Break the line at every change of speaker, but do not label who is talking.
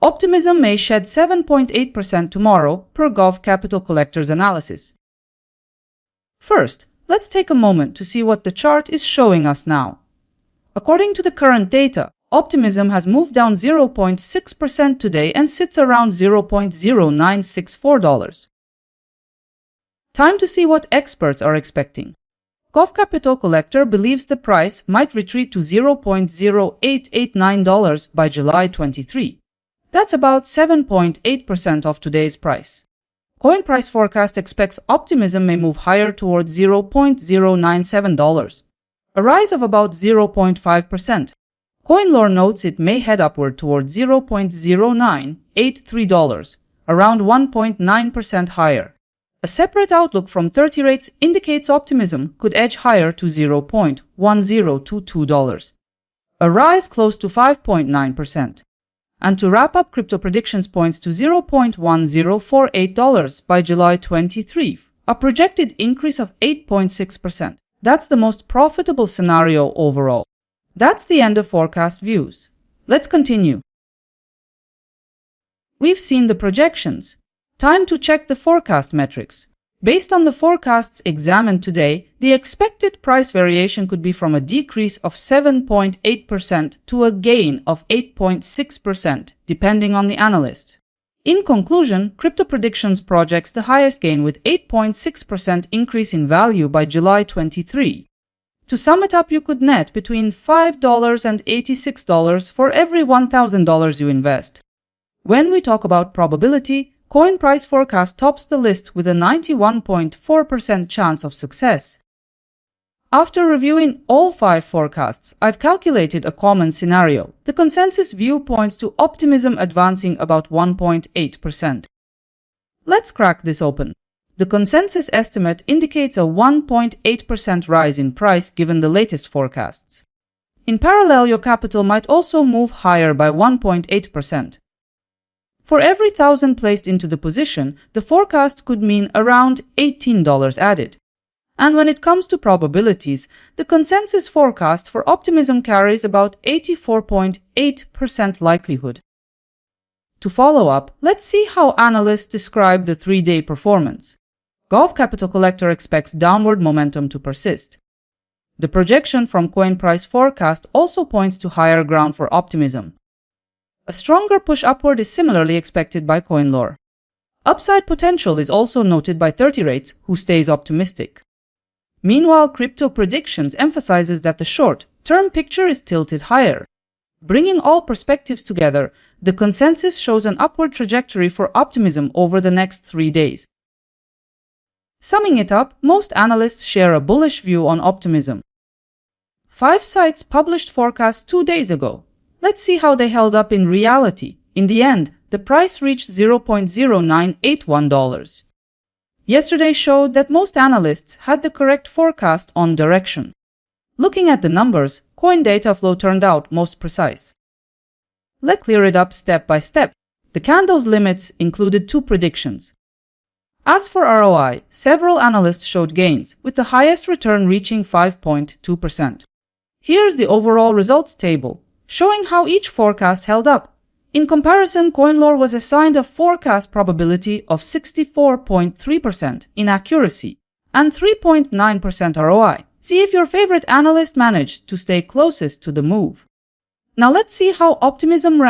Optimism may shed 7.8% tomorrow per Gulf Capital Collector's analysis. First, let's take a moment to see what the chart is showing us now. According to the current data, Optimism has moved down 0.6% today and sits around $0.0964. Time to see what experts are expecting. Gulf Capital Collector believes the price might retreat to $0.0889 by July 23. That's about 7.8% of today's price. Coin price forecast expects Optimism may move higher towards $0.097, a rise of about 0.5%. CoinLore notes it may head upward towards $0.0983, around 1.9% higher. A separate outlook from 30 rates indicates Optimism could edge higher to $0.1022, a rise close to 5.9%. And to wrap up, crypto predictions points to $0.1048 by July 23, a projected increase of 8.6%. That's the most profitable scenario overall. That's the end of forecast views. Let's continue. We've seen the projections. Time to check the forecast metrics. Based on the forecasts examined today, the expected price variation could be from a decrease of 7.8% to a gain of 8.6%, depending on the analyst. In conclusion, Crypto Predictions projects the highest gain with 8.6% increase in value by July 23. To sum it up, you could net between $5 and $86 for every $1,000 you invest. When we talk about probability, coin price forecast tops the list with a 91.4% chance of success. After reviewing all 5 forecasts, I've calculated a common scenario. The consensus view points to Optimism advancing about 1.8%. Let's crack this open. The consensus estimate indicates a 1.8% rise in price given the latest forecasts. In parallel, your capital might also move higher by 1.8%. For every $1,000 placed into the position, the forecast could mean around $18 added. And when it comes to probabilities, the consensus forecast for Optimism carries about 84.8% likelihood. To follow up, let's see how analysts describe the 3-day performance. Gulf Capital Collector expects downward momentum to persist. The projection from Coin Price Forecast also points to higher ground for Optimism. A stronger push upward is similarly expected by CoinLore. Upside potential is also noted by 30 rates, who stays optimistic. Meanwhile, Crypto Predictions emphasizes that the short-term picture is tilted higher. Bringing all perspectives together, the consensus shows an upward trajectory for Optimism over the next 3 days. Summing it up, most analysts share a bullish view on Optimism. 5 sites published forecasts 2 days ago. Let's see how they held up in reality. In the end, the price reached $0.0981. Yesterday showed that most analysts had the correct forecast on direction. Looking at the numbers, coin data flow turned out most precise. Let's clear it up step by step. The candle's limits included 2 predictions. As for ROI, several analysts showed gains, with the highest return reaching 5.2%. Here's the overall results table, showing how each forecast held up. In comparison, CoinLore was assigned a forecast probability of 64.3% in accuracy and 3.9% ROI. See if your favorite analyst managed to stay closest to the move. Now let's see how Optimism